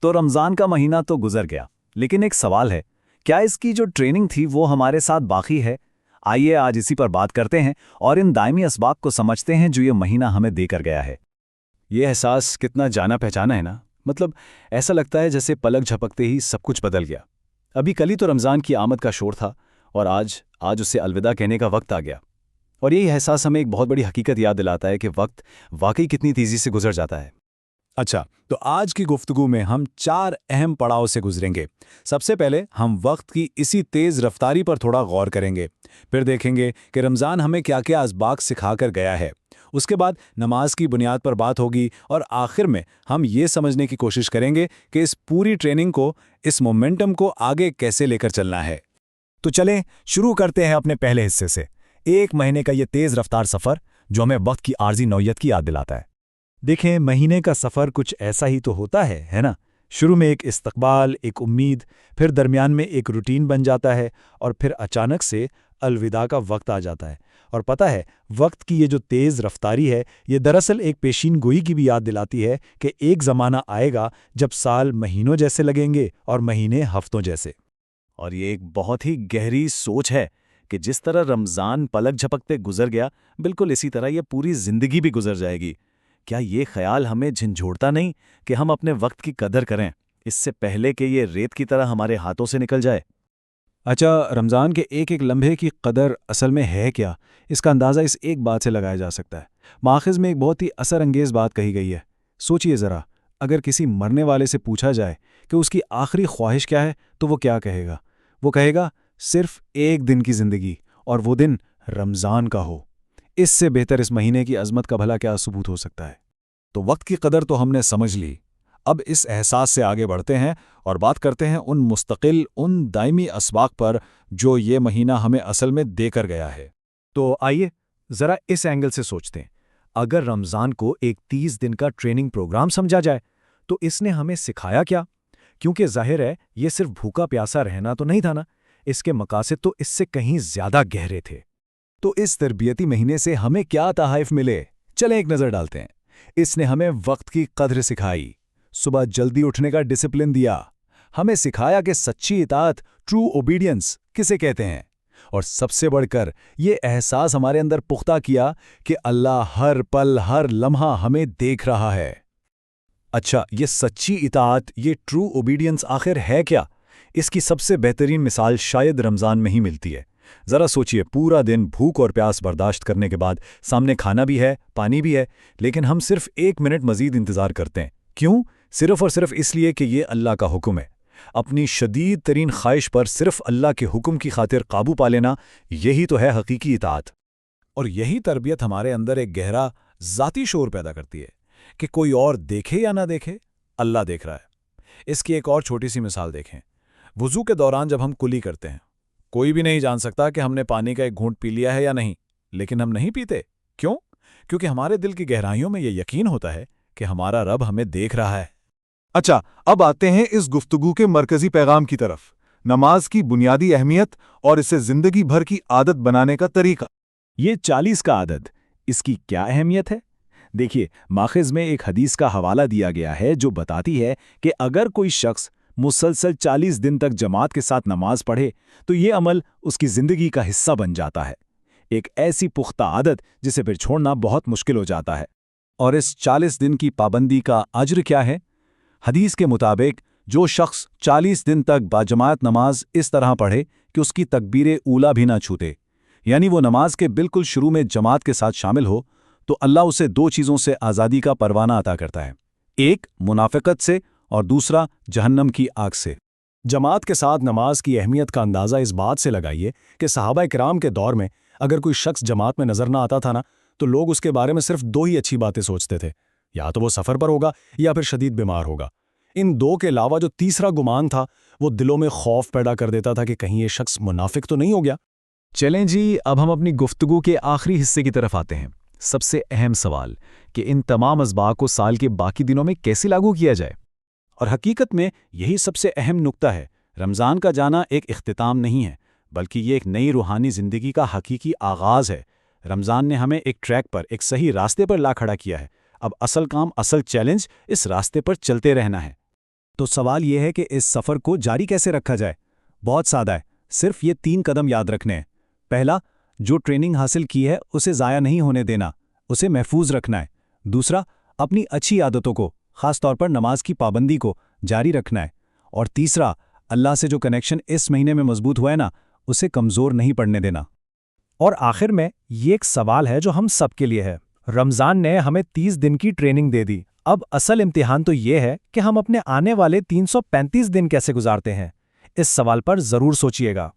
تو رمضان کا مہینہ تو گزر گیا، لیکن ایک سوال ہے، کیا اس کی جو ٹریننگ تھی وہ ہمارے ساتھ باقی ہے؟ آئیے آج اسی پر بات کرتے ہیں اور ان دائمی اسباق کو سمجھتے ہیں جو یہ مہینہ ہمیں دے کر گیا ہے۔ یہ احساس کتنا جانا پہچانا ہے نا، مطلب ایسا لگتا ہے جیسے پلک جھپکتے ہی سب کچھ بدل گیا۔ ابھی کل ہی تو رمضان کی آمد کا شور تھا اور آج اسے الوداع کہنے کا وقت آ گیا۔ اور یہی احساس ہمیں ایک بہت بڑی حقیقت یاد دلاتا ہے کہ وقت واقعی کتنی تیزی سے گزر جاتا ہے۔ اچھا، تو آج کی گفتگو میں ہم 4 اہم پڑاؤ سے گزریں گے۔ سب سے پہلے ہم وقت کی اسی تیز رفتاری پر تھوڑا غور کریں گے، پھر دیکھیں گے کہ رمضان ہمیں کیا کیا اسباق سکھا کر گیا ہے۔ اس کے بعد نماز کی بنیاد پر بات ہوگی اور آخر میں ہم یہ سمجھنے کی کوشش کریں گے کہ اس پوری ٹریننگ کو، اس مومنٹم کو آگے کیسے لے کر چلنا ہے۔ تو چلیں شروع کرتے ہیں اپنے پہلے حصے سے، ایک مہینے کا یہ تیز رفتار سفر جو ہمیں وقت کی عارضی نوعیت کی یاد دلاتا ہے۔ دیکھیں، مہینے کا سفر کچھ ایسا ہی تو ہوتا ہے نا؟ شروع میں ایک استقبال، ایک امید، پھر درمیان میں ایک روٹین بن جاتا ہے اور پھر اچانک سے الوداع کا وقت آ جاتا ہے۔ اور پتہ ہے، وقت کی یہ جو تیز رفتاری ہے، یہ دراصل ایک پیشین گوئی کی بھی یاد دلاتی ہے کہ ایک زمانہ آئے گا جب سال مہینوں جیسے لگیں گے اور مہینے ہفتوں جیسے۔ اور یہ ایک بہت ہی گہری سوچ ہے کہ جس طرح رمضان پلک جھپکتے گزر گیا، بالکل اسی طرح یہ پوری زندگی بھی گزر جائے گی۔ کیا یہ خیال ہمیں جھنجھوڑتا نہیں کہ ہم اپنے وقت کی قدر کریں اس سے پہلے کہ یہ ریت کی طرح ہمارے ہاتھوں سے نکل جائے؟ اچھا، رمضان کے ایک ایک لمحے کی قدر اصل میں ہے کیا؟ اس کا اندازہ اس ایک بات سے لگایا جا سکتا ہے۔ ماخذ میں ایک بہت ہی اثر انگیز بات کہی گئی ہے۔ سوچئے ذرا، اگر کسی مرنے والے سے پوچھا جائے کہ اس کی آخری خواہش کیا ہے تو وہ کیا کہے گا؟ وہ کہے گا صرف ایک دن کی زندگی، اور وہ دن رمضان کا ہو۔ اس سے بہتر اس مہینے کی عظمت کا بھلا کیا ثبوت ہو سکتا ہے؟ تو وقت کی قدر تو ہم نے سمجھ لی۔ اب اس احساس سے آگے بڑھتے ہیں اور بات کرتے ہیں ان مستقل، ان دائمی اسباق پر جو یہ مہینہ ہمیں اصل میں دے کر گیا ہے۔ تو آئیے ذرا اس اینگل سے سوچتے ہیں۔ اگر رمضان کو ایک 30 دن کا ٹریننگ پروگرام سمجھا جائے تو اس نے ہمیں سکھایا کیا؟ کیونکہ ظاہر ہے یہ صرف بھوکا پیاسا رہنا تو نہیں تھا نا، اس کے مقاصد تو اس سے کہیں زیادہ گہرے تھے۔ تو اس تربیتی مہینے سے ہمیں کیا تحائف ملے؟ چلیں ایک نظر ڈالتے ہیں۔ اس نے ہمیں وقت کی قدر سکھائی، صبح جلدی اٹھنے کا ڈسپلن دیا، ہمیں سکھایا کہ سچی اطاعت، ٹرو اوبیڈینس کسے کہتے ہیں، اور سب سے بڑھ کر یہ احساس ہمارے اندر پختہ کیا کہ اللہ ہر پل، ہر لمحہ ہمیں دیکھ رہا ہے۔ اچھا، یہ سچی اطاعت، یہ ٹرو اوبیڈینس آخر ہے کیا؟ اس کی سب سے بہترین مثال شاید رمضان میں ہی ملتی ہے۔ ذرا سوچئے، پورا دن بھوک اور پیاس برداشت کرنے کے بعد سامنے کھانا بھی ہے، پانی بھی ہے، لیکن ہم صرف 1 منٹ مزید انتظار کرتے ہیں۔ کیوں؟ صرف اور صرف اس لیے کہ یہ اللہ کا حکم ہے۔ اپنی شدید ترین خواہش پر صرف اللہ کے حکم کی خاطر قابو پا لینا، یہی تو ہے حقیقی اطاعت۔ اور یہی تربیت ہمارے اندر ایک گہرا ذاتی شعور پیدا کرتی ہے کہ کوئی اور دیکھے یا نہ دیکھے، اللہ دیکھ رہا ہے۔ اس کی ایک اور چھوٹی سی مثال دیکھیں۔ وضو کے دوران جب ہم کلی کرتے ہیں، کوئی بھی نہیں جان سکتا کہ ہم نے پانی کا ایک گھونٹ پی لیا ہے یا نہیں، لیکن ہم نہیں پیتے۔ کیوں؟ کیونکہ ہمارے دل کی گہرائیوں میں یہ یقین ہوتا ہے کہ ہمارا رب ہمیں دیکھ رہا ہے۔ اچھا، اب آتے ہیں اس گفتگو کے مرکزی پیغام کی طرف، نماز کی بنیادی اہمیت اور اسے زندگی بھر کی عادت بنانے کا طریقہ۔ یہ 40 کا عدد، اس کی کیا اہمیت ہے؟ دیکھیے، ماخذ میں ایک حدیث کا حوالہ دیا گیا ہے جو بتاتی ہے کہ اگر کوئی شخص مسلسل 40 دن تک جماعت کے ساتھ نماز پڑھے تو یہ عمل اس کی زندگی کا حصہ بن جاتا ہے، ایک ایسی پختہ عادت جسے پھر چھوڑنا بہت مشکل ہو جاتا ہے۔ اور اس 40 دن کی پابندی کا اجر کیا ہے؟ حدیث کے مطابق جو شخص 40 دن تک باجماعت نماز اس طرح پڑھے کہ اس کی تکبیر اولیٰ بھی نہ چھوٹے، یعنی وہ نماز کے بالکل شروع میں جماعت کے ساتھ شامل ہو، تو اللہ اسے 2 چیزوں سے آزادی کا پروانہ عطا کرتا ہے، ایک منافقت سے اور دوسرا جہنم کی آگ سے۔ جماعت کے ساتھ نماز کی اہمیت کا اندازہ اس بات سے لگائیے کہ صحابہ کرام کے دور میں اگر کوئی شخص جماعت میں نظر نہ آتا تھا نا، تو لوگ اس کے بارے میں صرف 2 ہی اچھی باتیں سوچتے تھے، یا تو وہ سفر پر ہوگا یا پھر شدید بیمار ہوگا۔ ان 2 کے علاوہ جو تیسرا گمان تھا وہ دلوں میں خوف پیدا کر دیتا تھا کہ کہیں یہ شخص منافق تو نہیں ہو گیا۔ چلیں جی، اب ہم اپنی گفتگو کے آخری حصے کی طرف آتے ہیں۔ سب سے اہم سوال کہ ان تمام اسباق کو سال کے باقی دنوں میں کیسے لاگو کیا جائے؟ اور حقیقت میں یہی سب سے اہم نکتہ ہے۔ رمضان کا جانا ایک اختتام نہیں ہے، بلکہ یہ ایک نئی روحانی زندگی کا حقیقی آغاز ہے۔ رمضان نے ہمیں ایک ٹریک پر، ایک صحیح راستے پر لا کھڑا کیا ہے۔ اب اصل کام، اصل چیلنج اس راستے پر چلتے رہنا ہے۔ تو سوال یہ ہے کہ اس سفر کو جاری کیسے رکھا جائے؟ بہت سادہ ہے، صرف یہ 3 قدم یاد رکھنے ہیں۔ پہلا، جو ٹریننگ حاصل کی ہے اسے ضائع نہیں ہونے دینا، اسے محفوظ رکھنا ہے۔ دوسرا، اپنی اچھی عادتوں کو، خاص طور پر نماز کی پابندی کو جاری رکھنا ہے۔ اور تیسرا، اللہ سے جو کنیکشن اس مہینے میں مضبوط ہوا ہے نا، اسے کمزور نہیں پڑنے دینا۔ اور آخر میں یہ ایک سوال ہے جو ہم سب کے لیے ہے۔ رمضان نے ہمیں 30 دن کی ٹریننگ دے دی، اب اصل امتحان تو یہ ہے کہ ہم اپنے آنے والے 335 دن کیسے گزارتے ہیں۔ اس سوال پر ضرور سوچئے گا۔